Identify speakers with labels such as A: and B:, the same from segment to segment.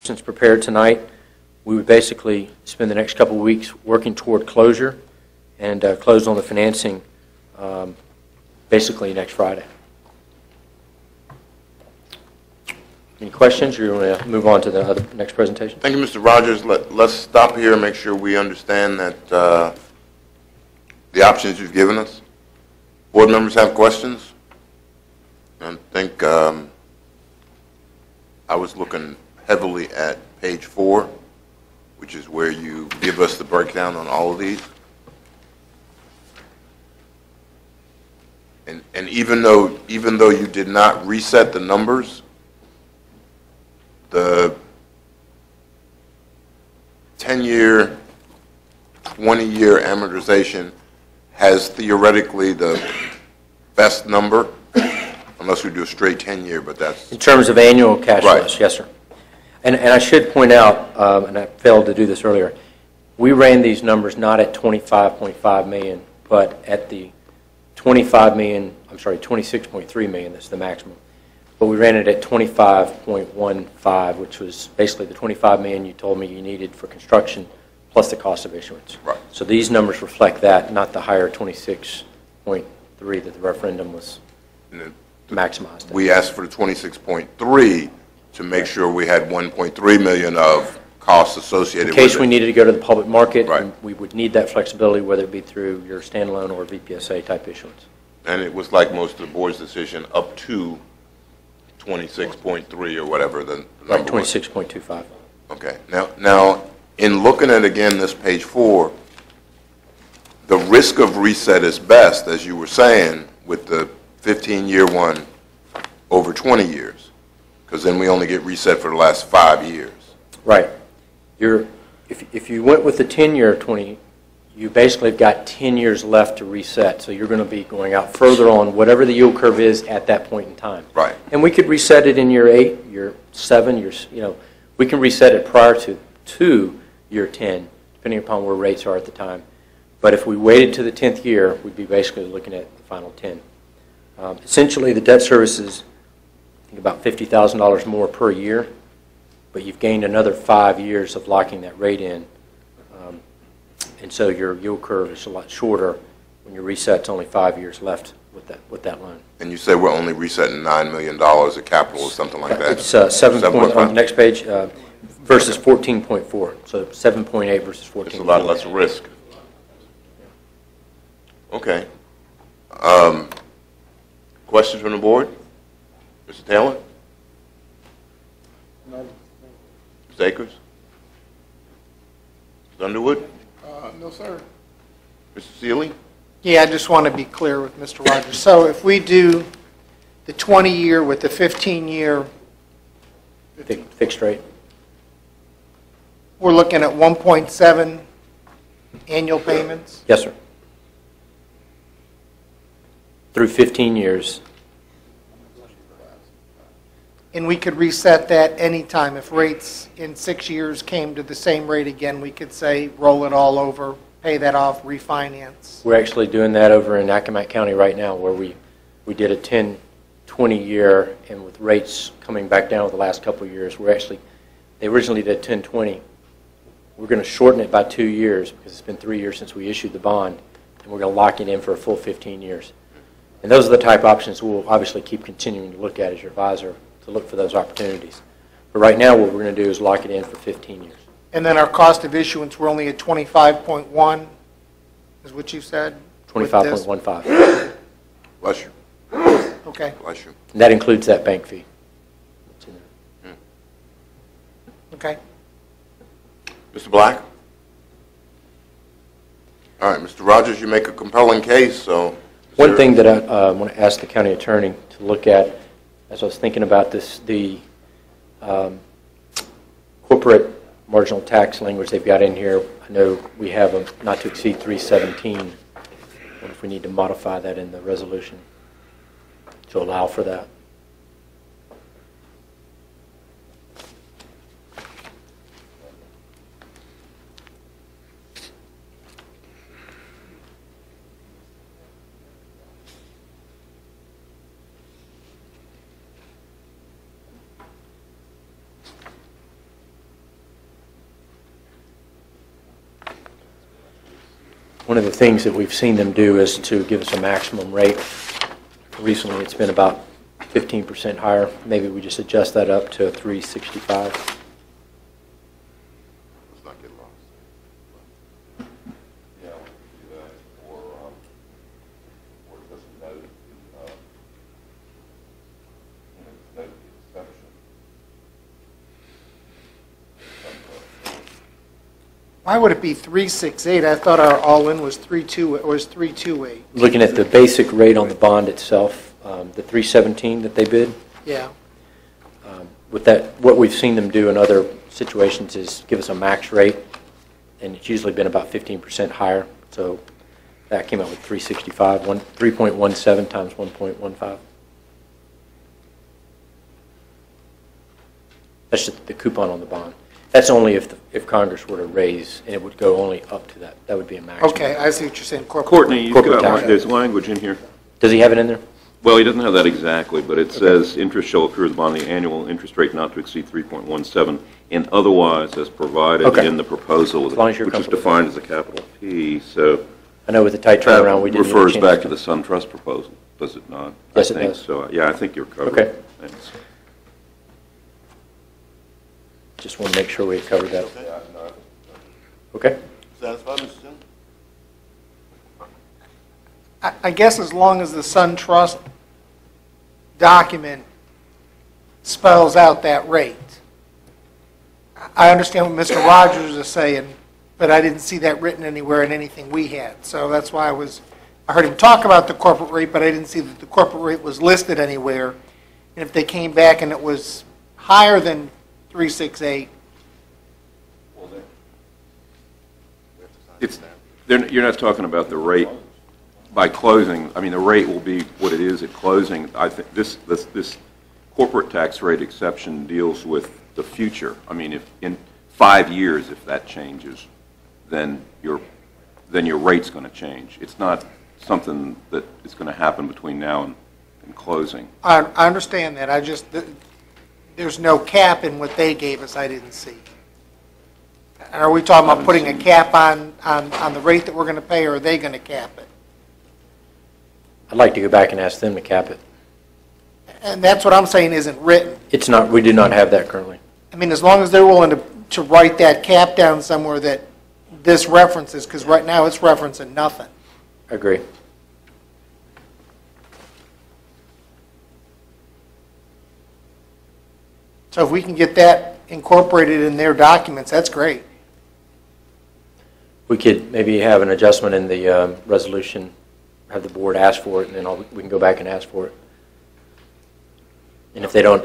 A: since prepared tonight, we would basically spend the next couple of weeks working toward closure and close on the financing basically next Friday. Any questions, or you want to move on to the next presentation?
B: Thank you, Mr. Rogers. Let's stop here and make sure we understand that the options you've given us. Board members have questions? I think I was looking heavily at page 4, which is where you give us the breakdown on all of these. And even though you did not reset the numbers, the 10-year, 20-year amortization has theoretically the best number, unless we do a straight 10-year, but that's...
A: In terms of annual cash
B: right.
A: flows, yes, sir. And I should point out, and I failed to do this earlier, we ran these numbers not at $25.5 million, but at the $26.3 million, that's the maximum. But we ran it at 25.15, which was basically the $25 million you told me you needed for construction, plus the cost of issuance.
B: Right.
A: So these numbers reflect that, not the higher 26.3 that the referendum was maximized.
B: We asked for the 26.3 to make sure we had 1.3 million of costs associated with it.
A: In case we needed to go to the public market,
B: right.
A: we would need that flexibility, whether it be through your standalone or VPSA type issuance.
B: And it was like most of the board's decision up to 26.3 or whatever the number
A: was. 26.25.
B: Okay. Now, in looking at, again, this page 4, the risk of reset is best, as you were saying, with the 15-year one over 20 years, because then we only get reset for the last 5 years.
A: Right. If you went with the 10-year 20, you basically have got 10 years left to reset, so you're going to be going out further on whatever the yield curve is at that point in time.
B: Right.
A: And we could reset it in year 8, year 7, we can reset it prior to year 10, depending upon where rates are at the time. But if we waited to the 10th year, we'd be basically looking at the final 10. Essentially, the debt service is, I think, about $50,000 more per year, but you've gained another 5 years of locking that rate in. And so your yield curve is a lot shorter. When your reset's only 5 years left with that loan. And
B: you say we're only resetting $9 million of capital or something like that?
A: It's 7 point, on the next page, versus 14.4. So 7.8 versus 14.4.
B: It's a lot less risk. Okay. Questions from the board? Mr. Taylor?
C: No.
B: Ms. Akers? Ms. Underwood?
C: No, sir.
B: Mr. Seeley?
C: Yeah, I just want to be clear with Mr. Rogers. So if we do the 20-year with the 15-year
A: fixed rate,
C: we're looking at 1.7 annual payments?
A: Yes, sir. Through 15 years.
C: And we could reset that anytime. If rates in 6 years came to the same rate again, we could say roll it all over, pay that off, refinance.
A: We're actually doing that over in Accomack County right now, where we did a 10-20 year, and with rates coming back down over the last couple of years, they originally did 10-20. We're going to shorten it by 2 years because it's been 3 years since we issued the bond, and we're going to lock it in for a full 15 years. And those are the type of options we'll obviously keep continuing to look at as your advisor, to look for those opportunities. But right now what we're going to do is lock it in for 15 years.
C: And then our cost of issuance, we're only at 25.1, is what you said?
A: 25.15.
B: Bless you.
C: Okay.
B: Bless you.
A: And that includes that bank fee.
C: Okay.
B: Mr. Black? All right, Mr. Rogers, you make a compelling case, so...
A: One thing that I want to ask the county attorney to look at, as I was thinking about this, the corporate marginal tax language they've got in here. I know we have a not to exceed 317. I wonder if we need to modify that in the resolution to allow for that. One of the things that we've seen them do is to give us a maximum rate. Recently, it's been about 15% higher. Maybe we just adjust that up to 365.
B: Let's not get lost.
D: Yeah, we can do that, or just note, note the exception.
C: Why would it be 368? I thought our all-in was 328.
A: Looking at the basic rate on the bond itself, the 317 that they bid,
C: Yeah.
A: with that, what we've seen them do in other situations is give us a max rate, and it's usually been about 15% higher. So that came out with 365, 3.17 times 1.15. That's just the coupon on the bond. That's only if Congress were to raise, and it would go only up to that. That would be a maximum.
C: Okay, I see what you're saying.
E: Courtney, you've
A: Corporate
E: got,
A: tax.
E: there's language in here.
A: Does he have it in there?
E: Well, he doesn't have that exactly, but it says interest shall accrue to the bond the annual interest rate not to exceed 3.17 and otherwise as provided
A: Okay.
E: in the proposal,
A: As long as you're
E: which is
A: comfortable.
E: defined as a capital P. So
A: I know with the tight
E: that
A: turnaround, we didn't.
E: refers
A: change
E: back
A: it.
E: to the SunTrust proposal, does it not?
A: Yes,
E: I
A: it
E: think
A: does.
E: so. Yeah, I think you're covered.
A: Okay.
E: Thanks.
A: Just want to make sure we covered that.
D: Yeah, no.
A: Okay?
D: Satisfied, Mr. Chairman?
C: I guess as long as the SunTrust document spells out that rate. I understand what Mr. Rogers is saying, but I didn't see that written anywhere in anything we had. So that's why I heard him talk about the corporate rate, but I didn't see that the corporate rate was listed anywhere. And if they came back and it was higher than 368,
E: You're not talking about the rate by closing. I mean, the rate will be what it is at closing. I think this corporate tax rate exception deals with the future. I mean, if in 5 years, if that changes, then your rate's going to change. It's not something that is going to happen between now and closing.
C: I understand that. There's no cap in what they gave us I didn't see. Are we talking about putting a cap on the rate that we're going to pay, or are they going to cap it?
A: I'd like to go back and ask them to cap it.
C: And that's what I'm saying isn't written.
A: It's not, we do not have that currently.
C: I mean, as long as they're willing to write that cap down somewhere that this references, because right now it's referencing nothing.
A: I agree.
C: So if we can get that incorporated in their documents, that's great.
A: We could maybe have an adjustment in the resolution, have the board ask for it, and then we can go back and ask for it. And if they don't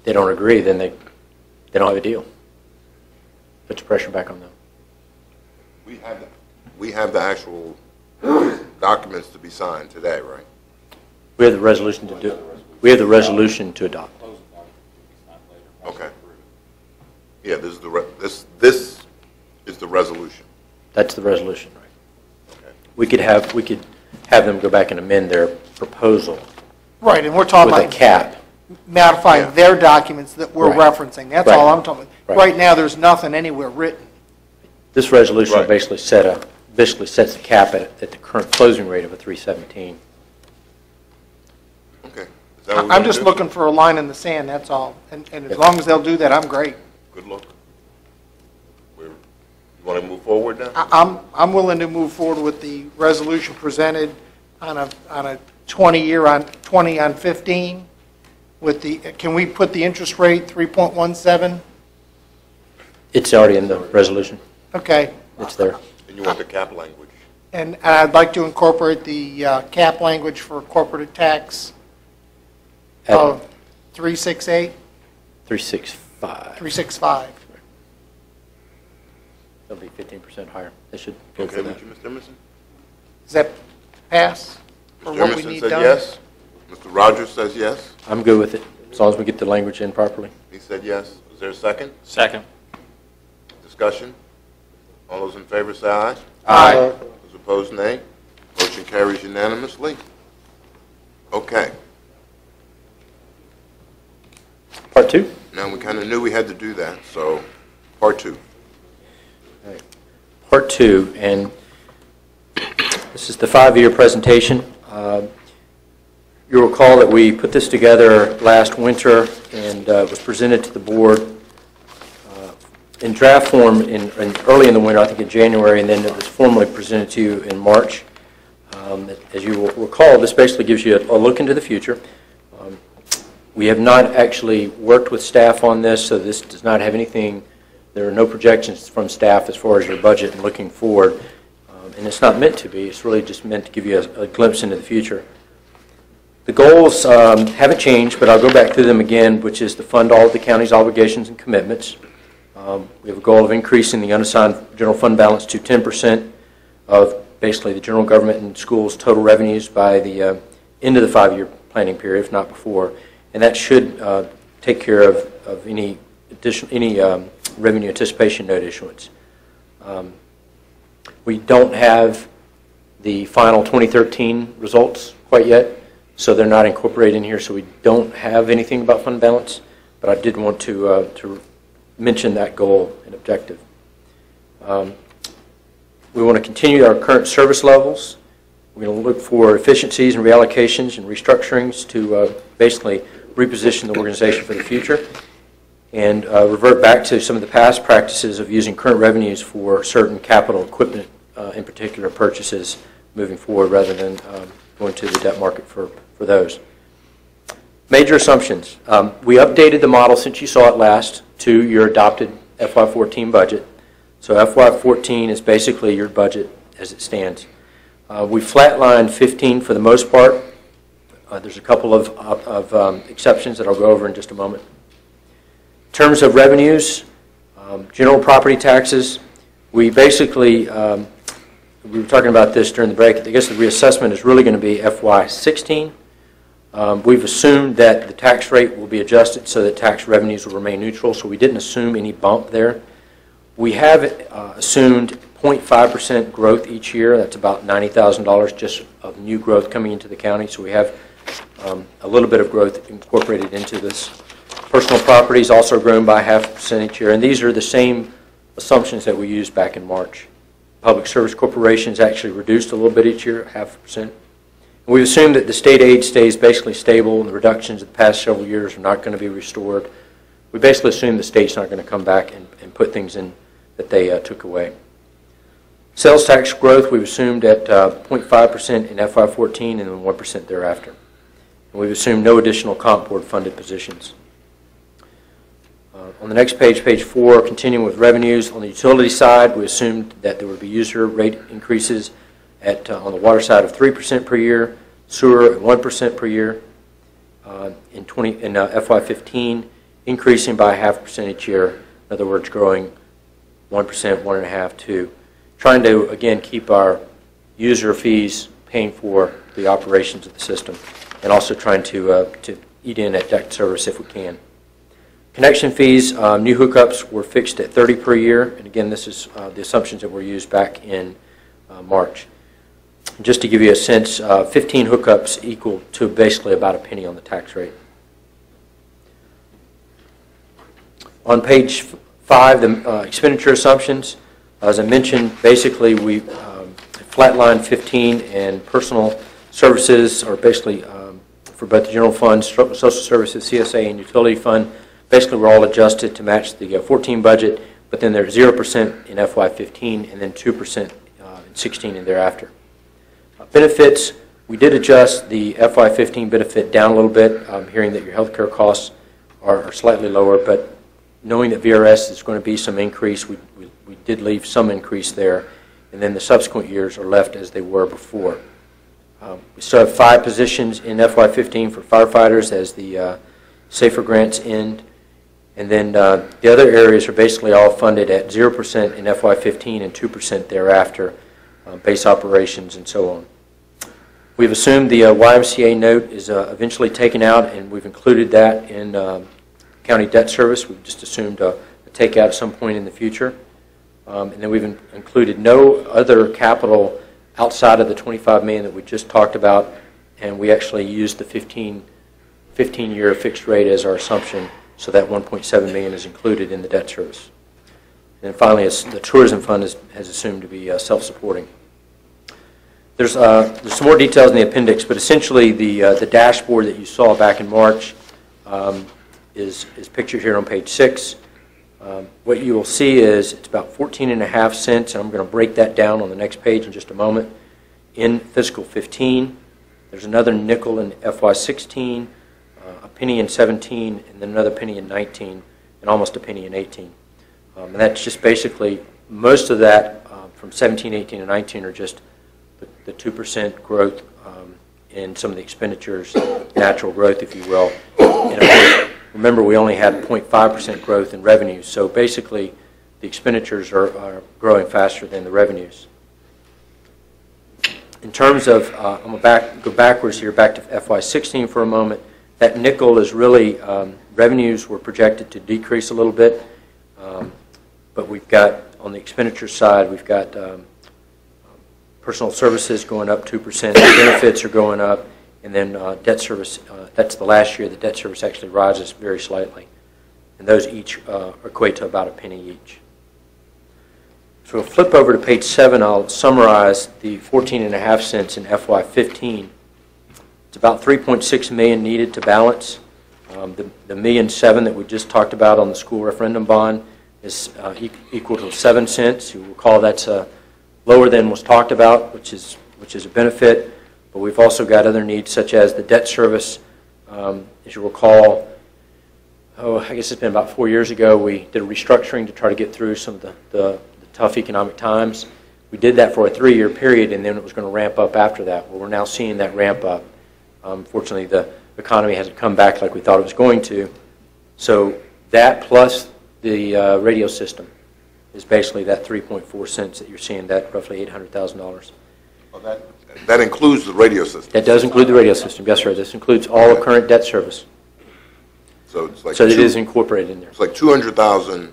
A: agree, then they don't have a deal. Puts pressure back on them.
B: We have the actual documents to be signed today, right?
A: We have the resolution to do. We have the resolution to adopt.
B: Okay. Yeah, this is this is the resolution.
A: That's the resolution, right?
B: Okay.
A: We could have them go back and amend their proposal
C: Right, and we're talking
A: with a
C: about
A: cap.
C: modifying
B: Yeah.
C: their documents that we're
A: Right.
C: referencing. That's
A: Right.
C: all I'm talking about.
A: Right.
C: Right now, there's nothing anywhere written.
A: This resolution
B: Right.
A: basically sets the cap at the current closing rate of a 317.
B: Okay. Is that what we're
C: I'm
B: gonna
C: just
B: do?
C: looking for a line in the sand, that's all. And as
A: Yep.
C: long as they'll do that, I'm great.
B: Good look. You want to move forward now?
C: I'm willing to move forward with the resolution presented on a 20-year on 20 on 15 with the, can we put the interest rate 3.17?
A: It's already in the resolution.
C: Okay.
A: It's there.
B: And you want the cap language?
C: And I'd like to incorporate the cap language for corporate tax
A: At
C: of 368,
A: 365.
C: 365.
A: That'll be 15% higher. They should go
B: Okay
A: for
B: with
A: that.
B: you, Mr. Emerson?
C: Does that pass for
B: Mr.
C: what we
B: Emerson
C: need
B: said
C: done?
B: yes. Mr. Rogers says yes.
A: I'm good with it, as long as we get the language in properly.
B: He said yes. Is there a second?
F: Second.
B: Discussion? All those in favor say aye.
C: Aye.
B: Those opposed, nay. Motion carries unanimously. Okay.
A: Part 2?
B: Now, we kind of knew we had to do that, so part 2.
A: Part 2, and this is the 5-year presentation. You'll recall that we put this together last winter and it was presented to the board in draft form early in the winter, I think in January, and then it was formally presented to you in March. As you will recall, this basically gives you a look into the future. We have not actually worked with staff on this, so this does not have anything. There are no projections from staff as far as your budget and looking forward, and it's not meant to be. It's really just meant to give you a glimpse into the future. The goals haven't changed, but I'll go back through them again, which is to fund all of the county's obligations and commitments. We have a goal of increasing the unassigned general fund balance to 10% of basically the general government and schools' total revenues by the end of the 5-year planning period, if not before. And that should take care of any revenue anticipation note issuance. We don't have the final 2013 results quite yet, so they're not incorporated in here, so we don't have anything about fund balance, but I did want to mention that goal and objective. We want to continue our current service levels. We're going to look for efficiencies and reallocations and restructurings to basically reposition the organization for the future, and revert back to some of the past practices of using current revenues for certain capital equipment, in particular purchases, moving forward rather than going to the debt market for those. Major assumptions. We updated the model since you saw it last to your adopted FY14 budget. So FY14 is basically your budget as it stands. We flatlined 15 for the most part. There's a couple of exceptions that I'll go over in just a moment. In terms of revenues, general property taxes, we basically, we were talking about this during the break, I guess the reassessment is really going to be FY16. We've assumed that the tax rate will be adjusted so that tax revenues will remain neutral, so we didn't assume any bump there. We have assumed 0.5% growth each year. That's about $90,000 just of new growth coming into the county, so we have a little bit of growth incorporated into this. Personal properties also grown by 0.5% each year, and these are the same assumptions that we used back in March. Public service corporations actually reduced a little bit each year, 0.5%. We've assumed that the state aid stays basically stable and the reductions of the past several years are not going to be restored. We basically assume the state's not going to come back and put things in that they took away. Sales tax growth we've assumed at 0.5% in FY14 and then 1% thereafter. And we've assumed no additional comp board funded positions. On the next page, page 4, continuing with revenues, on the utility side, we assumed that there would be user rate increases at on the water side of 3% per year, sewer at 1% per year, in FY15, increasing by 0.5% each year. In other words, growing 1%, 1.5%, 2%. Trying to, again, keep our user fees paying for the operations of the system, and also trying to eat in at debt service if we can. Connection fees, new hookups were fixed at 30 per year, and again, this is the assumptions that were used back in March. Just to give you a sense, 15 hookups equal to basically about $0.01 on the tax rate. On page 5, the expenditure assumptions. As I mentioned, basically we flatlined 15, and personal services are basically for both the general fund, social services, CSA, and utility fund. Basically, we're all adjusted to match the 14 budget, but then there's 0% in FY15 and then 2% in 16 and thereafter. Benefits, we did adjust the FY15 benefit down a little bit, hearing that your health care costs are slightly lower, but knowing that VRS is going to be some increase, we did leave some increase there, and then the subsequent years are left as they were before. We still have 5 positions in FY15 for firefighters as the SAFER grants end. And then the other areas are basically all funded at 0% in FY15 and 2% thereafter, base operations and so on. We've assumed the YMCA note is eventually taken out, and we've included that in county debt service. We've just assumed a takeout at some point in the future. And then we've included no other capital outside of the $25 million that we just talked about, and we actually used the 15-year fixed rate as our assumption, so that $1.7 million is included in the debt service. And finally, the tourism fund has assumed to be self-supporting. There's some more details in the appendix, but essentially the dashboard that you saw back in March is pictured here on page 6. What you will see is it's about 14.5 cents, and I'm going to break that down on the next page in just a moment. In fiscal 15, there's another nickel in FY16, a penny in 17, and then another penny in 19, and almost a penny in 18. And that's just basically, most of that from 17, 18, and 19 are just the 2% growth in some of the expenditures, natural growth, if you will. And of course, remember, we only had 0.5% growth in revenues, so basically the expenditures are growing faster than the revenues. In terms of, I'm going to go backwards here, back to FY16 for a moment. That nickel is really, revenues were projected to decrease a little bit, but we've got, on the expenditure side, we've got personal services going up 2%, benefits are going up, and then debt service, that's the last year the debt service actually rises very slightly. And those each equate to about a penny each. So we'll flip over to page 7. I'll summarize the 14.5 cents in FY15. It's about $3.6 million needed to balance. The $1.7 million that we just talked about on the school referendum bond is equal to 7 cents. You recall that's lower than was talked about, which is a benefit. But we've also got other needs, such as the debt service. As you recall, I guess it's been about 4 years ago, we did a restructuring to try to get through some of the tough economic times. We did that for a 3-year period, and then it was going to ramp up after that. Well, we're now seeing that ramp up. Fortunately, the economy hasn't come back like we thought it was going to. So that plus the radio system is basically that 3.4 cents that you're seeing, that roughly $800,000.
B: Well, that includes the radio system.
A: That does include the radio system, yes, sir. This includes all current debt service.
B: So it's like
A: so it is incorporated in there.
B: It's like 200,000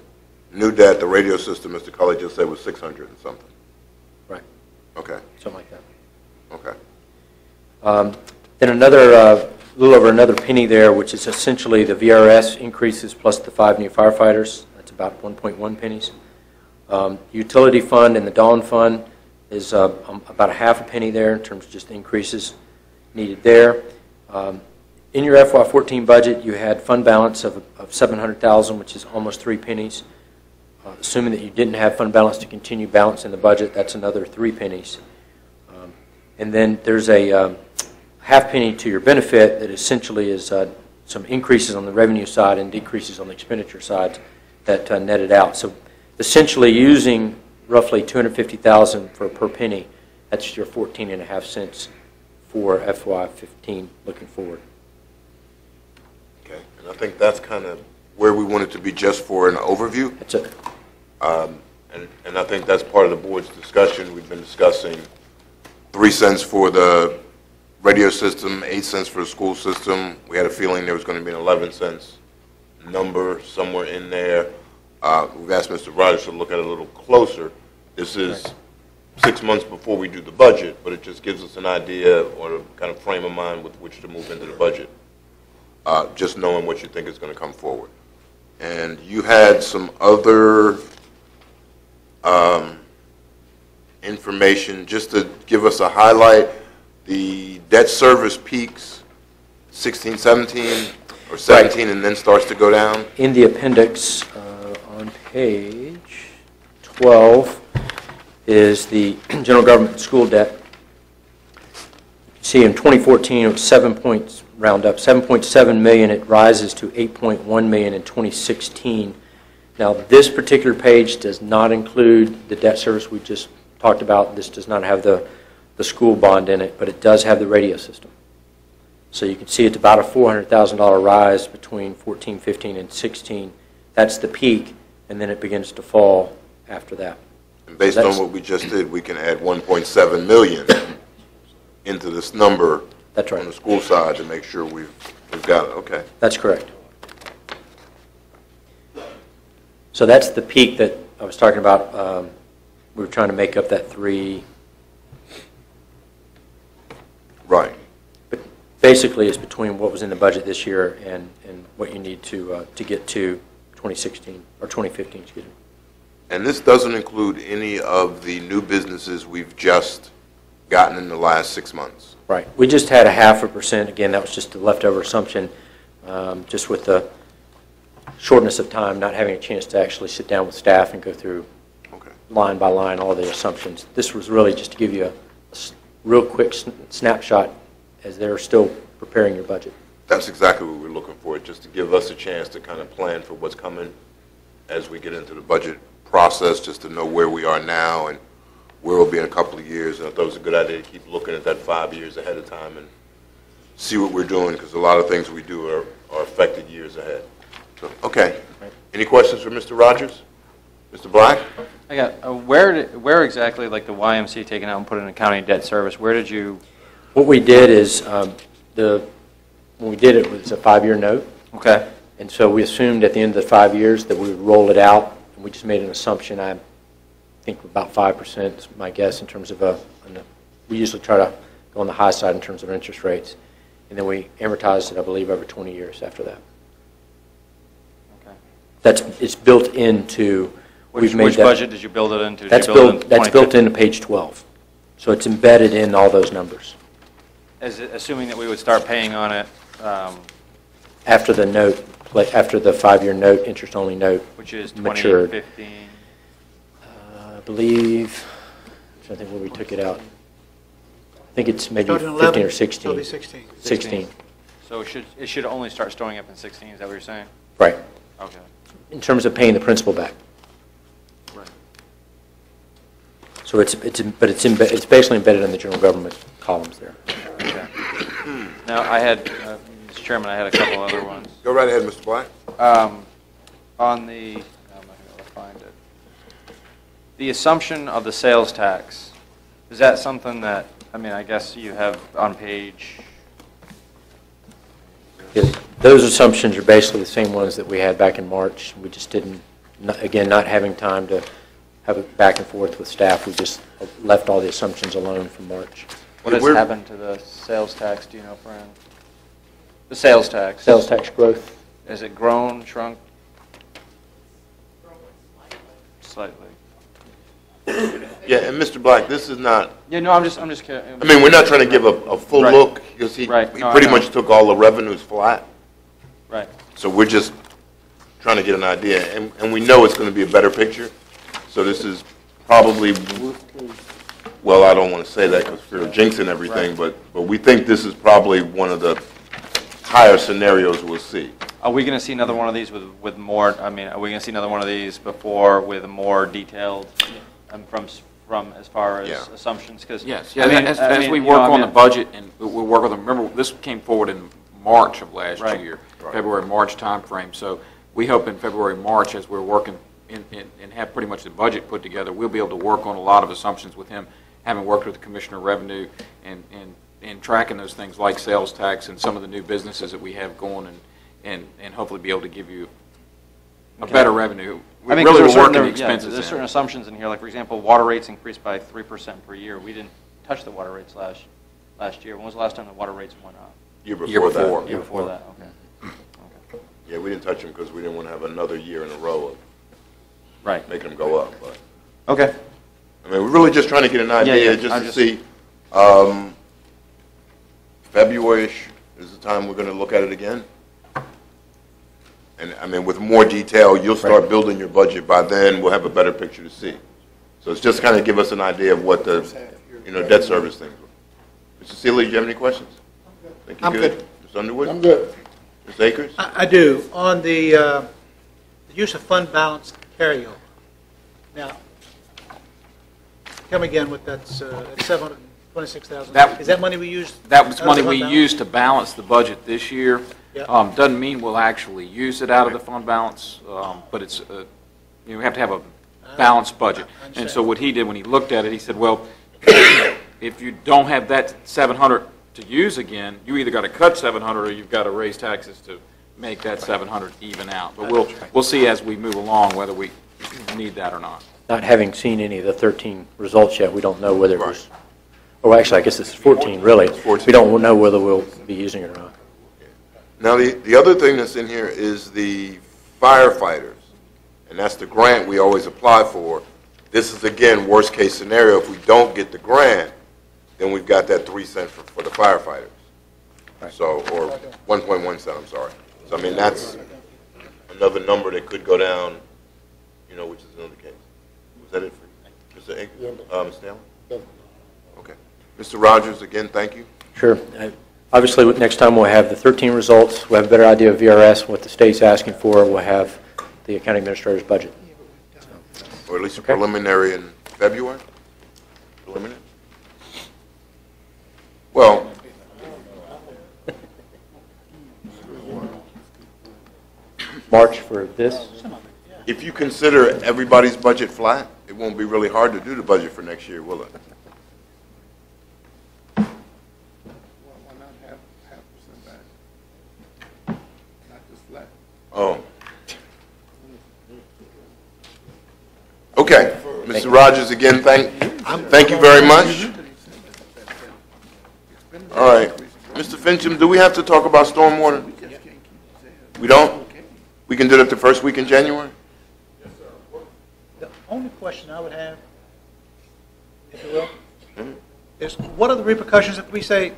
B: new debt. The radio system, Mr. Cully just said, was 600 and something.
A: Right.
B: Okay.
A: Something like that.
B: Okay.
A: Then another little over another penny there, which is essentially the VRS increases plus the 5 new firefighters. That's about 1.1 pennies. Utility fund and the Dawn fund is about a half a penny there in terms of just increases needed there. In your FY14 budget, you had fund balance of $700,000, which is almost 3 pennies. Assuming that you didn't have fund balance to continue balancing the budget, that's another 3 pennies. And then there's a half penny to your benefit that essentially is some increases on the revenue side and decreases on the expenditure side that netted out. So essentially using roughly $250,000 for per penny, that's your 14.5 cents for FY15 looking forward.
B: Okay, and I think that's kind of where we want it to be just for an overview.
A: That's it.
B: And I think that's part of the board's discussion. We've been discussing 3 cents for the radio system, 8 cents for the school system. We had a feeling there was going to be an 11 cents number somewhere in there. We've asked Mr. Rogers to look at it a little closer. This is 6 months before we do the budget, but it just gives us an idea or a kind of frame of mind with which to move into the budget, just knowing what you think is going to come forward. And you had some other information, just to give us a highlight. The debt service peaks 16, 17, or 17, right, and then starts to go down?
A: In the appendix on page 12 is the general government school debt. You see in 2014 it was 7.7 million. It rises to 8.1 million in 2016. Now this particular page does not include the debt service we just talked about. This does not have the school bond in it, but it does have the radio system. So you can see it's about a $400,000 rise between 14, 15, and 16. That's the peak, and then it begins to fall after that.
B: And based on what we just did, we can add 1.7 million into this number.
A: That's right.
B: On the school side to make sure we've got it. Okay.
A: That's correct. So that's the peak that I was talking about. We were trying to make up that 3.
B: Right.
A: But basically, it's between what was in the budget this year and what you need to get to 2016 or 2015. Excuse me.
B: And this doesn't include any of the new businesses we've just gotten in the last 6 months.
A: Right. We just had a 0.5%. Again, that was just a leftover assumption, just with the shortness of time, not having a chance to actually sit down with staff and go through
B: Okay.
A: line by line all the assumptions. This was really just to give you a real quick snapshot as they're still preparing your budget.
B: That's exactly what we're looking for, just to give us a chance to kind of plan for what's coming as we get into the budget process, just to know where we are now and where we'll be in a couple of years. And I thought it was a good idea to keep looking at that 5 years ahead of time and see what we're doing, because a lot of things we do are affected years ahead. So, okay. Any questions for Mr. Rogers? Mr. Black?
F: I got, where exactly, like the YMC taken out and put in a county debt service, where did you?
A: What we did is, when we did it, it was a 5-year note.
F: Okay.
A: And so we assumed at the end of the 5 years that we would roll it out, and we just made an assumption, I think about 5% is my guess in terms of we usually try to go on the high side in terms of interest rates. And then we amortized it, I believe, over 20 years after that.
F: Okay.
A: It's built into,
F: Which budget did you build it into? Did
A: that's
F: you build it in
A: built
F: 2015?
A: into page 12. So it's embedded in all those numbers.
F: Assuming that we would start paying on it,
A: After the note, after the 5-year note, interest-only note
F: which is
A: matured.
F: 2015.
A: I believe, I'm trying to think where we took it out. I think it's maybe
C: Started in
A: 15 or
C: 11,
A: 16.
C: it'll be 16.
A: 16,
F: So it should only start showing up in 16, is that what you're saying?
A: right.
F: Okay.
A: In terms of paying the principal back.
F: Right.
A: So it's basically embedded in the general government columns there.
F: Okay. Now, Mr. Chairman, I had a couple other ones.
B: Go right ahead, Mr. Black.
F: On the, I'm not going to find it. The assumption of the sales tax, is that something that, I mean, I guess you have on page,
A: Yeah, those assumptions are basically the same ones that we had back in March. We just didn't, again, not having time to have a back and forth with staff, we just left all the assumptions alone from March.
F: what has happened to the sales tax, do you know, Fran? The sales tax.
A: Sales tax growth,
F: Has it grown, shrunk? Slightly.
B: Yeah, and Mr. Black, this is not,
F: Yeah, no, I'm just kidding.
B: I mean, we're not trying to give a full
F: Right.
B: look, because he
F: Right. No, I
B: pretty
F: know.
B: much took all the revenues flat.
F: Right.
B: So we're just trying to get an idea, and we know it's going to be a better picture. So this is probably, well, I don't want to say that because we're jinxing everything, but we think this is probably one of the higher scenarios we'll see.
F: Are we going to see another one of these with more, I mean, are we going to see another one of these before with a more detailed, from as far as
B: Yeah.
F: assumptions? 'Cause,
G: Yes,
F: I mean,
G: as we
F: you
G: work
F: know, I
G: on the
F: mean-
G: budget, and we'll work with them, remember, this came forward in March of last
F: Right.
G: year,
B: Right.
G: February, March timeframe, so we hope in February, March, as we're working and have pretty much the budget put together, we'll be able to work on a lot of assumptions with him, having worked with the Commissioner of Revenue and tracking those things like sales tax and some of the new businesses that we have going, and hopefully be able to give you a
F: Okay.
G: better revenue. We
F: I mean,
G: really
F: 'cause
G: were working the
F: yeah,
G: expenses
F: there's certain
G: in.
F: assumptions in here, like, for example, water rates increased by 3% per year. We didn't touch the water rates last year. When was the last time the water rates went up?
B: Year
G: Year
B: before
G: before.
B: that.
F: Year before that, okay.
B: Yeah, we didn't touch them because we didn't want to have another year in a row of
F: Right.
B: making them go up. But
F: Okay.
B: I mean, we're really just trying to get an idea,
F: yeah,
B: just
F: I'm
B: to
F: just-
B: see. February-ish is the time we're going to look at it again. And I mean, with more detail, you'll start building your budget. By then, we'll have a better picture to see. So it's just kind of give us an idea of what the, debt service things were. Mr. Seeley, do you have any questions? Think you're
C: I'm good.
B: Ms. Underwood?
C: I'm good.
B: Ms. Akers?
H: I do. On the use of fund balance carryover. Now, tell me again what that's $726,000. Is that money we used?
G: That was
H: out of
G: money
H: the
G: we
H: fund balance?
G: used to balance the budget this year.
H: Yeah.
G: Doesn't mean we'll actually use it out of the fund balance, but it's, we have to have a balanced budget.
H: I
G: And
H: understand.
G: so what he did when he looked at it, he said, well, if you don't have that 700 to use again, you either got to cut 700 or you've got to raise taxes to make that 700 even out. But we'll see as we move along whether we need that or not.
A: Not having seen any of the 13 results yet, we don't know whether it was, or actually, I guess this is 14, really.
B: 14.
A: We don't know whether we'll be using it or not.
B: Now, the other thing that's in here is the firefighters. and that's the grant we always apply for. This is, again, worst-case scenario. If we don't get the grant, then we've got that 3 cents for the firefighters.
A: Right.
B: So, or 1.1 cent, I'm sorry. So, I mean, that's another number that could go down, you know, which is another case. Was that it for Mr. Stanley? Okay. Mr. Rogers, again, thank you.
A: Sure. Obviously, next time we'll have the 13 results. We'll have a better idea of VRS, what the state's asking for. We'll have the county administrator's budget.
B: Or at least a
A: Okay.
B: preliminary in February? Preliminary? Well,
A: March for this.
B: if you consider everybody's budget flat, it won't be really hard to do the budget for next year, will it? Oh. Okay. Mr. Rogers, again, thank you very much. All right. Mr. Fincham, do we have to talk about stormwater? We don't? We can do it the first week in January?
H: The only question I would have, if you will, is what are the repercussions if we say,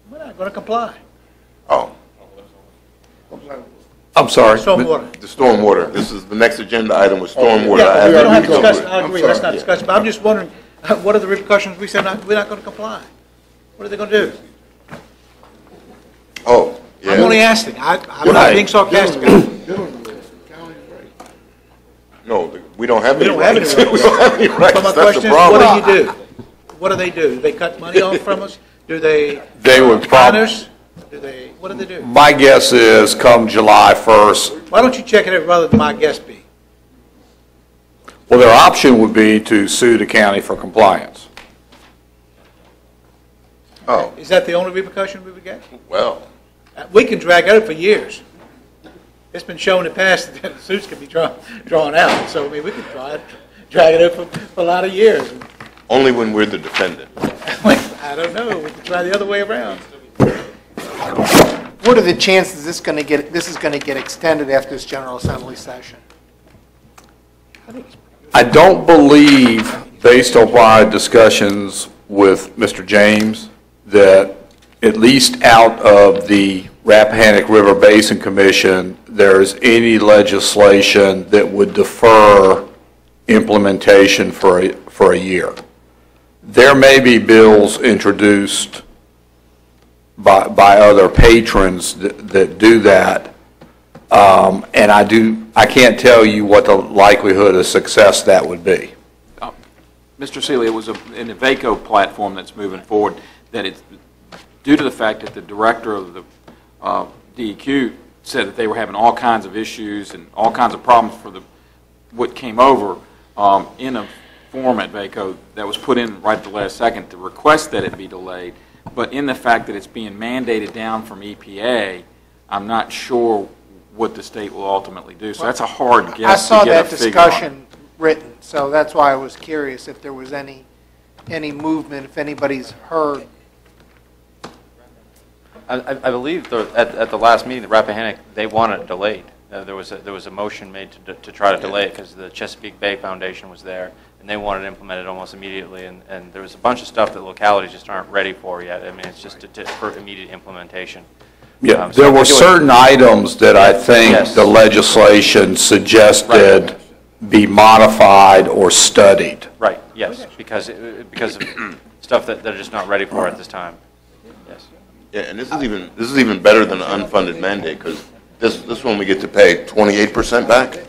H: we're not going to comply?
B: Oh,
I: I'm sorry.
H: Stormwater.
B: the stormwater. This is the next agenda item was stormwater.
H: Yeah, we don't have to discuss,
B: it.
H: I agree, let's not discuss, but I'm just wondering, what are the repercussions if we say we're not going to comply? What are they going to do?
B: Oh, yeah.
H: I'm only asking, I'm not
B: Right.
H: being sarcastic.
B: No, we don't have
H: We
B: any
H: don't have any
B: rights.
H: rights.
B: We don't have any rights.
H: But my
B: That's the
H: question is,
B: problem.
H: what do you do? What do they do? Do they cut money off from us? Do they?
I: They would
H: fine us? Do they, what do they do?
I: My guess is come July 1st,
H: Why don't you check it out rather than my guess be?
I: well, their option would be to sue the county for compliance.
B: Oh,
H: Is that the only repercussion we would get?
B: well,
H: We can drag out for years. It's been shown in the past that suits can be drawn out, so I mean, we could drag it out for a lot of years.
B: only when we're the defendant.
H: I don't know, we could try the other way around.
C: What are the chances this is going to get extended after this General Assembly session?
I: I don't believe, based on my discussions with Mr. James, that at least out of the Rappahannock River Basin Commission, there's any legislation that would defer implementation for a year. There may be bills introduced by other patrons that do that, and I can't tell you what the likelihood of success that would be.
G: Mr. Seeley, it was in the VACO platform that's moving forward, that it's due to the fact that the director of the DEQ said that they were having all kinds of issues and all kinds of problems for what came over in a form at VACO that was put in right at the last second to request that it be delayed. But in the fact that it's being mandated down from EPA, I'm not sure what the state will ultimately do. So that's a hard
C: I
G: guess
C: saw
G: to get
C: that
G: a figure on.
C: discussion written, so that's why I was curious if there was any movement, if anybody's heard.
F: I believe at the last meeting, the Rappahannock, they wanted it delayed. There was a motion made to try to delay it because the Chesapeake Bay Foundation was there, and they wanted it implemented almost immediately. And there was a bunch of stuff that localities just aren't ready for yet. I mean, it's just for immediate implementation.
I: Yeah,
F: So
I: there
F: I
I: were
F: think it was-
I: certain items that I think
F: Yes.
I: the legislation suggested be modified or studied.
F: Right, yes, because of stuff that they're just not ready for at this time. Yes.
B: Yeah, and this is even better than an unfunded mandate, because this one we get to pay 28% back?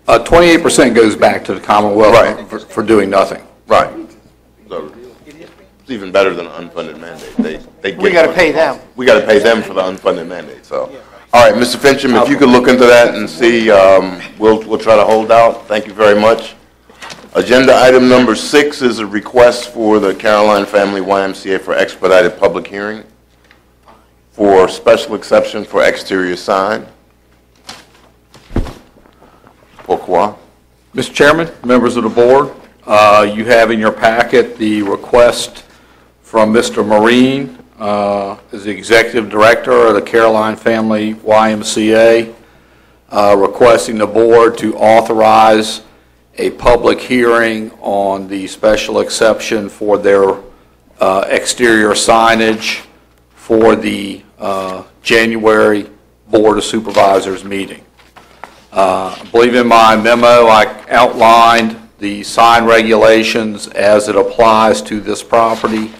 I: 28% goes back to the Commonwealth
B: Right.
I: for doing nothing.
B: Right. So it's even better than an unfunded mandate. They
C: We
B: get
C: got to
B: money.
C: pay them.
B: We got to pay them for the unfunded mandate, so. All right, Mr. Fincham, if you could look into that and see, we'll try to hold out. Thank you very much. Agenda item number 6 is a request for the Caroline Family YMCA for expedited public hearing for special exception for exterior sign. Pourquoi?
I: Mr. Chairman, members of the board, you have in your packet the request from Mr. Marine as the Executive Director of the Caroline Family YMCA. requesting the board to authorize a public hearing on the special exception for their exterior signage for the January Board of Supervisors meeting. I believe in my memo I outlined the sign regulations as it applies to this property.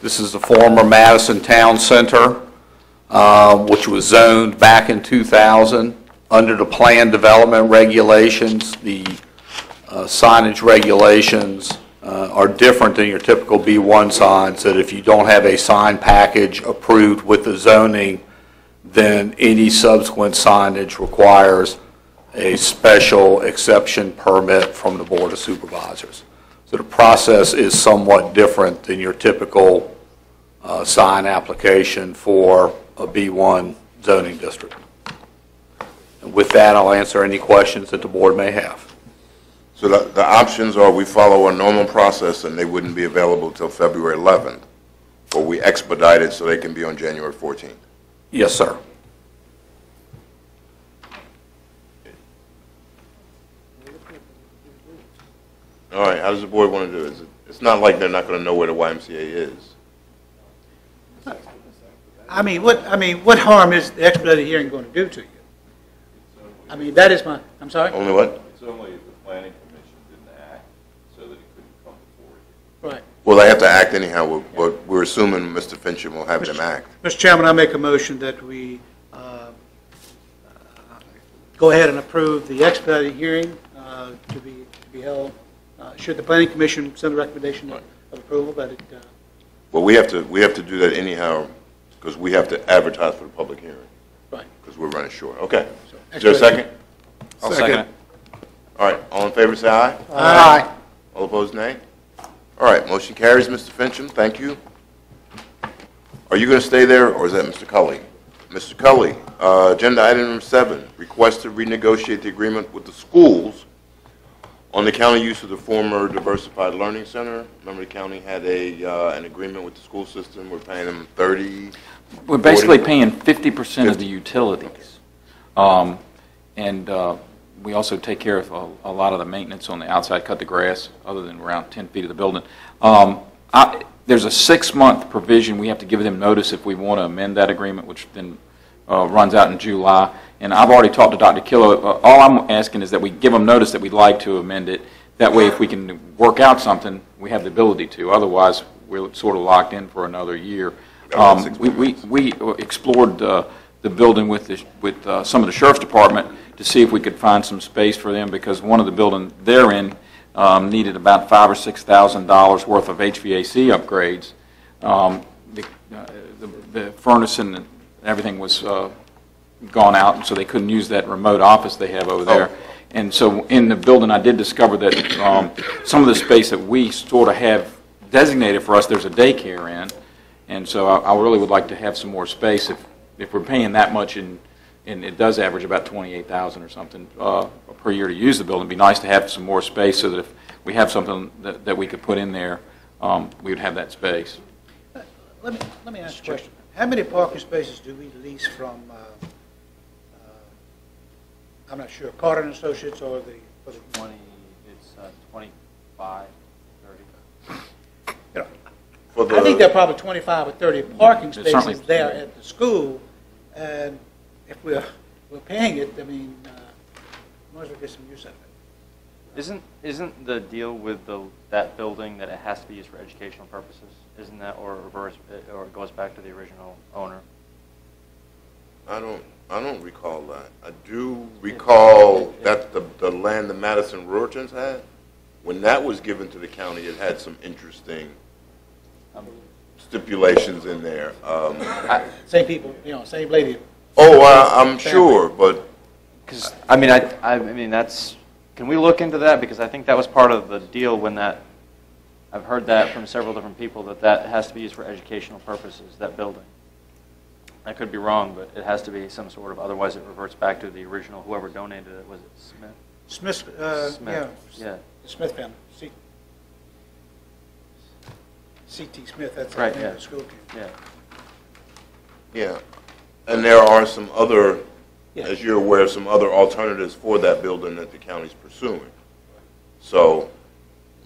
I: This is the former Madison Town Center, which was zoned back in 2000. Under the plan development regulations, the signage regulations are different than your typical B1 signs, that if you don't have a sign package approved with the zoning, then any subsequent signage requires a special exception permit from the Board of Supervisors. So the process is somewhat different than your typical sign application for a B1 zoning district. And with that, I'll answer any questions that the board may have.
B: So the options are we follow our normal process and they wouldn't be available till February 11th, or we expedite it so they can be on January 14th.
I: Yes, sir.
B: All right, how does the board want to do it? It's not like they're not going to know where the YMCA is.
H: I mean, what harm is the expedited hearing going to do to you? I mean, that is my, I'm sorry?
B: Only what?
E: It's only if the planning commission didn't act so that it couldn't come before you.
H: Right.
B: Well, they have to act anyhow, but we're assuming Mr. Fincham will have them act.
H: Mr. Chairman, I make a motion that we go ahead and approve the expedited hearing to be held. Should the planning commission send a recommendation of approval, that it...
B: Well, we have to do that anyhow, because we have to advertise for the public hearing.
H: Right.
B: Because we're running short. Okay.
H: So,
B: Is there a second?
F: I'll second it.
B: All right, all in favor say aye.
C: Aye.
B: All opposed, nay. All right, motion carries, Mr. Fincham, thank you. Are you going to stay there, or is that Mr. Cully? Mr. Cully, agenda item number 7, request to renegotiate the agreement with the schools on the county use of the former Diversified Learning Center. Remember, the county had an agreement with the school system. We're paying them 30.
G: We're basically
B: 40?
G: paying 50% of the utilities. And we also take care of a lot of the maintenance on the outside, cut the grass, other than around 10 feet of the building. There's a 6-month provision. We have to give them notice if we want to amend that agreement, which then runs out in July. And I've already talked to Dr. Killo. All I'm asking is that we give them notice that we'd like to amend it. That way, if we can work out something, we have the ability to. Otherwise, we're sort of locked in for another year. We explored the building with some of the sheriff's department to see if we could find some space for them, because one of the buildings they're in needed about $5,000 or $6,000 worth of HVAC upgrades. The furnace and everything was gone out, and so they couldn't use that remote office they have over there. And so in the building, I did discover that some of the space that we sort of have designated for us, there's a daycare in. And so I really would like to have some more space. If we're paying that much, and it does average about $28,000 or something per year to use the building, it'd be nice to have some more space so that if we have something that we could put in there, we would have that space.
H: Let me ask you a question. How many parking spaces do we lease from, I'm not sure, Carter and Associates or the...
F: 20, it's 25, 30.
H: You know, I think there are probably 25 or 30 parking spaces there at the school, and if we're paying it, I mean, might as well get some use out of it.
F: Isn't the deal with that building that it has to be used for educational purposes? Isn't that, or reverse, or it goes back to the original owner?
B: I don't recall that. I do recall that the land the Madison Ruraltons had, when that was given to the county, it had some interesting stipulations in there.
H: Same people, same lady.
B: Oh, I'm sure, but...
F: Because, I mean, that's, can we look into that? Because I think that was part of the deal when I've heard that from several different people, that has to be used for educational purposes, that building. I could be wrong, but it has to be some sort of, otherwise it reverts back to the original, whoever donated it. Was it Smith?
H: Smith,
F: yeah.
H: The Smith family, C.T. Smith, that's
F: right,
H: the name
F: yeah.
H: of the school.
F: Yeah.
B: Yeah, and there are some other
H: Yeah.
B: as you're aware, some other alternatives for that building that the county's pursuing. So,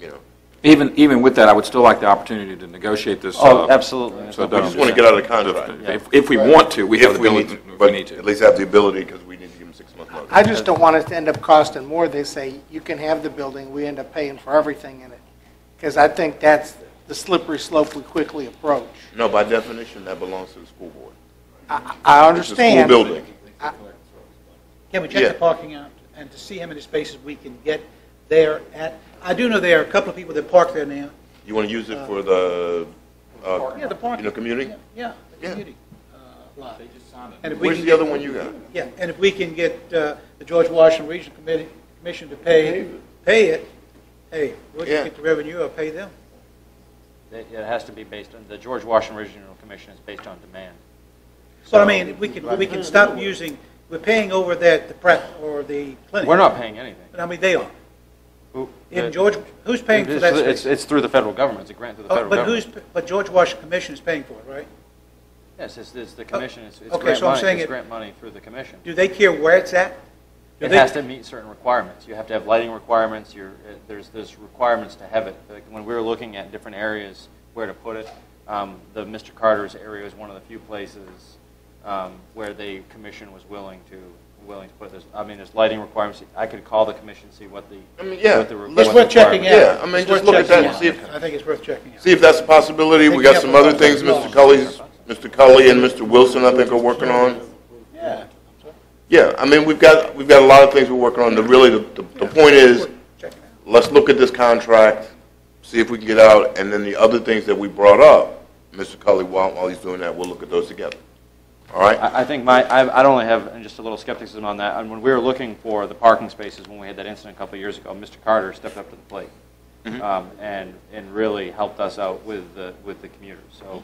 B: you know,
G: Even with that, I would still like the opportunity to negotiate this.
F: Oh, absolutely.
G: So it
B: we
G: doesn't
B: just want to get out of the contract.
G: If we want to, we have
B: If
G: the
B: we
G: ability,
B: need to,
G: if
B: but
G: we need
B: at
G: to.
B: least have the ability, because we need to give them 6 months notice.
C: I just don't want it to end up costing more. They say, you can have the building, we end up paying for everything in it. Because I think that's the slippery slope we quickly approach.
B: No, by definition, that belongs to the school board.
C: I
B: It's a school
C: understand.
B: building.
H: Can we check
B: Yeah.
H: the parking out and to see how many spaces we can get there at? I do know there are a couple of people that park there now.
B: You want to use it for the,
H: Yeah, the parking.
B: community?
H: Yeah, the
B: Yeah.
H: community lot. And if we
B: Where's
H: can
B: the
H: get-
B: other one you got?
H: Yeah, and if we can get the George Washington Regional Commission to pay it, hey, we'll
B: Yeah.
H: just get the revenue or pay them.
F: It has to be based on, the George Washington Regional Commission is based on demand.
H: But I mean, we can stop using, we're paying over that, the prep or the clinic.
F: We're not paying anything.
H: But I mean, they are.
F: Who-
H: In George, who's paying for that space?
F: It's through the federal government, it's a grant through the federal
H: But
F: government.
H: but George Washington Commission is paying for it, right?
F: Yes, it's the commission, it's
H: okay,
F: grant
H: so I'm
F: money,
H: saying
F: it's
H: it-
F: grant money through the commission.
H: Do they care where it's at? Do
F: It
H: they-
F: has to meet certain requirements. You have to have lighting requirements, there's requirements to have it. Like, when we were looking at different areas where to put it, the Mr. Carter's area is one of the few places where the commission was willing to put this. I mean, there's lighting requirements. I could call the commission, see what the.
B: I mean, yeah.
F: what the
H: It's
F: what
H: worth
F: the
H: checking out.
F: requirements
B: Yeah, I mean,
H: It's
B: just
H: worth
B: look at that
H: checking
B: and
H: out.
B: see if,
H: I think it's worth checking out.
B: see if that's a possibility. We got some other things Mr. Cully and Mr. Wilson, I think, are working on.
H: Yeah.
B: Yeah, I mean, we've got a lot of things we're working on. The point is,
H: Check it out.
B: let's look at this contract, see if we can get out, and then the other things that we brought up, Mr. Cully, while he's doing that, we'll look at those together. All right?
F: I think I'd only have just a little skepticism on that. And when we were looking for the parking spaces, when we had that incident a couple of years ago, Mr. Carter stepped up to the plate and really helped us out with the commuters. So,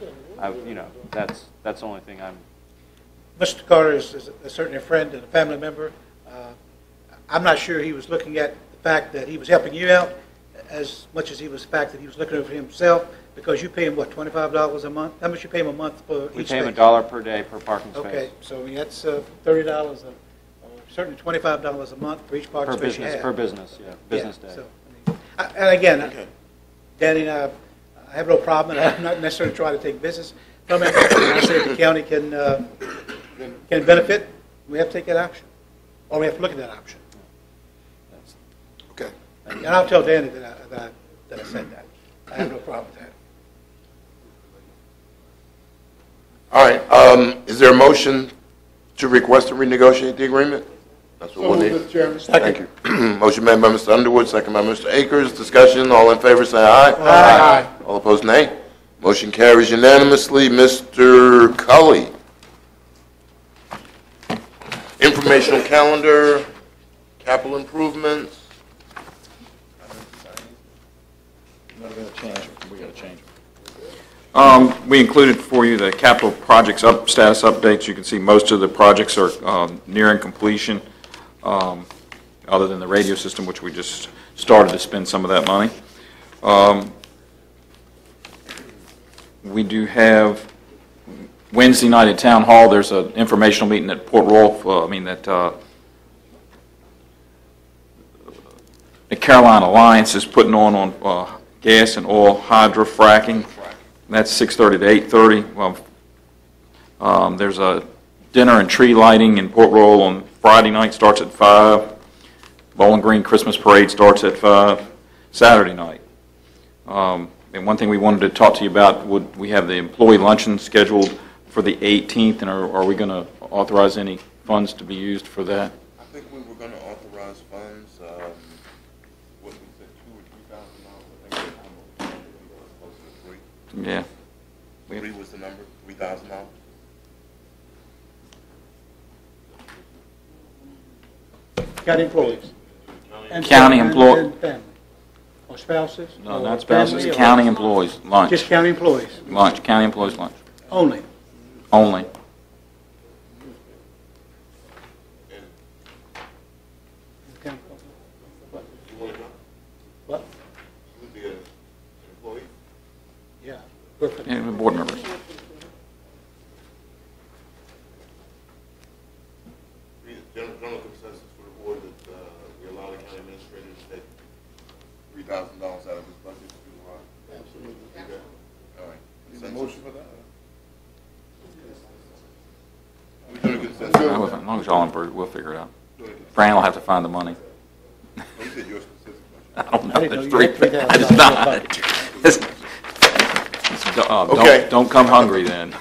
F: that's the only thing I'm.
H: Mr. Carter is certainly a friend and a family member. I'm not sure he was looking at the fact that he was helping you out as much as he was the fact that he was looking over himself, because you pay him, what, $25 a month? How much you pay him a month for each
F: We pay him
H: space?
F: $1 per day per parking space.
H: Okay, so I mean, that's $30, certainly $25 a month for each parking space you have.
F: Per business, yeah, business
H: Yeah,
F: day.
H: so, I mean, and again, Danny and I have no problem, and I'm not necessarily trying to take business from it. I say if the county can benefit, we have to take that option, or we have to look at that option.
B: Okay.
H: And I'll tell Danny that I said that. I have no problem with that.
B: All right, is there a motion to request to renegotiate the agreement? That's what we'll need.
C: Mr. Chairman.
B: Thank you. Motion made by Mr. Underwood, second by Mr. Akers. Discussion, all in favor, say aye.
C: Aye.
B: All opposed, nay. Motion carries unanimously. Mr. Cully. Informational calendar, capital improvements.
G: We got to change it. We included for you the capital projects status updates. You can see most of the projects are nearing completion, other than the radio system, which we just started to spend some of that money. We do have Wednesday night at Town Hall, there's an informational meeting at Port Royal, the Caroline Alliance is putting on gas and oil hydrofracking. That's 6:30 to 8:30. There's a dinner and tree lighting in Port Royal on Friday night, starts at 5. Bowling Green Christmas Parade starts at 5, Saturday night. And one thing we wanted to talk to you about, we have the employee luncheon scheduled for the 18th, and are we going to authorize any funds to be used for that?
B: I think we were going to authorize funds, what we said, $2,000 or $3,000. I think we were close to 3.
G: Yeah.
B: 3 was the number, $3,000.
H: County employees. And
G: County
H: and family. Or spouses?
G: No,
H: or
G: not spouses,
H: family, or-
G: county employees, lunch.
H: Just county employees,
G: Lunch, county employees lunch,
H: only.
G: only.
H: Okay.
B: You want to go?
H: What?
B: You would be an employee?
H: Yeah. Perfect.
G: Yeah, the board members.
B: administrator to take $3,000 out of his budget to,
D: Absolutely.
B: okay. All right.
D: Need a motion for that?
B: We're doing a consensus.
G: As long as y'all improve, we'll figure it out. Fran will have to find the money.
B: You said your specific budget.
G: I don't know.
H: I didn't
G: There's
H: know you
G: three.
H: had $3,000
G: It's not.
B: Okay.
G: Don't come hungry then.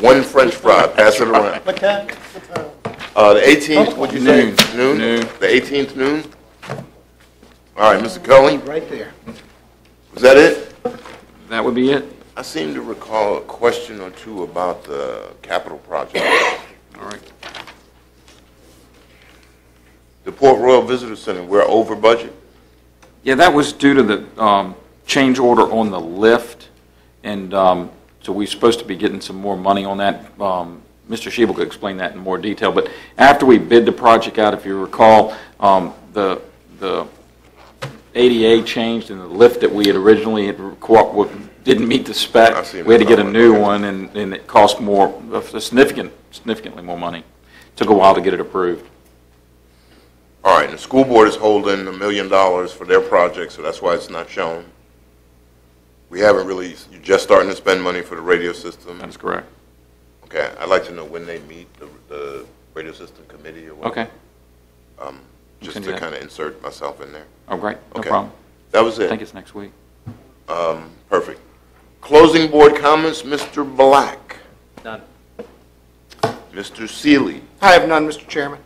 B: One French fry, pass it around.
H: What time?
B: The 18th, what'd you say?
G: Noon. Noon.
B: The 18th noon? All right, Mr. Cully,
H: Right there.
B: was that it?
G: That would be it.
B: I seem to recall a question or two about the capital project.
G: All right.
B: The Port Royal Visitor Center, we're over budget?
G: Yeah, that was due to the change order on the lift, and so we're supposed to be getting some more money on that. Mr. Schiebel could explain that in more detail, but after we bid the project out, if you recall, the ADA changed, and the lift that we had originally didn't meet the
B: I
G: spec.
B: see.
G: We had to get a new one, and it cost significantly more money. Took a while to get it approved.
B: All right, and the school board is holding $1 million for their project, so that's why it's not shown. We haven't really, you're just starting to spend money for the radio system.
G: That is correct.
B: Okay, I'd like to know when they meet, the radio system committee or what.
G: Okay.
B: Just
G: can do
B: to
G: that.
B: kind of insert myself in there.
G: Oh, great. No
B: Okay.
G: problem.
B: That was
G: I
B: it.
G: think it's next week.
B: Perfect. Closing board comments, Mr. Black.
F: None.
B: Mr. Seeley.
C: I have none, Mr. Chairman.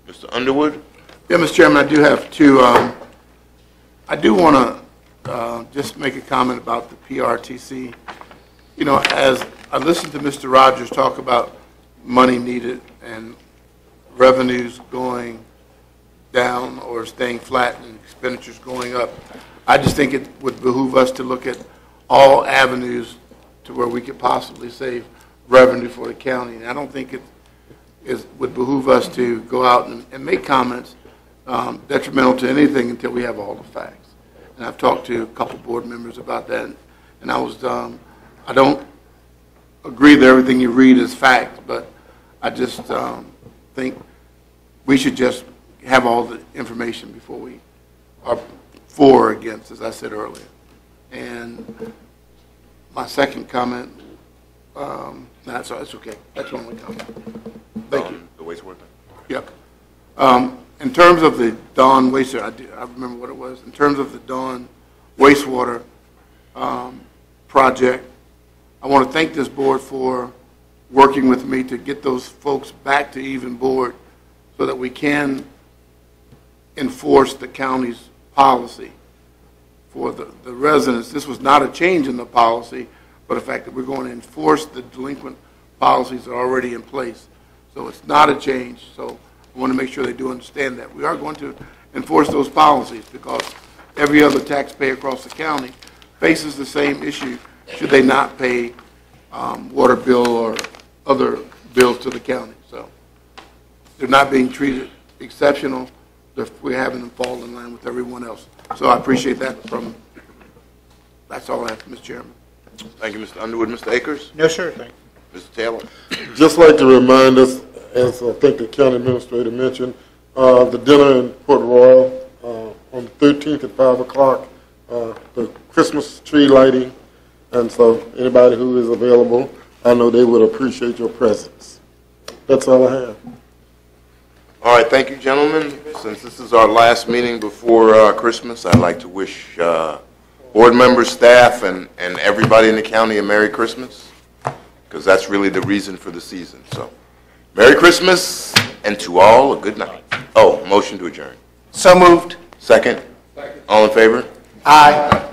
B: Mr. Underwood.
I: Yeah, Mr. Chairman, I do have two. I do want to just make a comment about the PRTC. You know, as I listened to Mr. Rogers talk about money needed and revenues going down or staying flat and expenditures going up, I just think it would behoove us to look at all avenues to where we could possibly save revenue for the county. And I don't think it would behoove us to go out and make comments detrimental to anything until we have all the facts. And I've talked to a couple board members about that, and I don't agree that everything you read is fact, but I just think we should just have all the information before we are for or against, as I said earlier. And my second comment, that's okay. That's my only comment. Thank you.
B: The wastewater.
I: Yep. In terms of the Dawn wastewater, I remember what it was. In terms of the Dawn wastewater project, I want to thank this board for working with me to get those folks back to even board so that we can enforce the county's policy for the residents. This was not a change in the policy, but the fact that we're going to enforce the delinquent policies that are already in place. So it's not a change. So I want to make sure they do understand that. We are going to enforce those policies because every other taxpayer across the county faces the same issue should they not pay water bill or other bills to the county. So they're not being treated exceptional. We're having them fall in line with everyone else. So I appreciate that that's all I have, Mr. Chairman.
B: Thank you, Mr. Underwood. Mr. Akers?
H: No, sir, thank you.
B: Mr. Taylor?
D: Just like to remind us, as I think the county administrator mentioned, the dinner in Port Royal on the 13th at 5 o'clock, the Christmas tree lighting, and so anybody who is available, I know they would appreciate your presence. That's all I have.
B: All right, thank you, gentlemen. Since this is our last meeting before Christmas, I'd like to wish board members, staff, and everybody in the county a Merry Christmas, because that's really the reason for the season. So, Merry Christmas, and to all, a good night. Oh, motion to adjourn.
C: So moved.
B: Second? Second. All in favor?
C: Aye.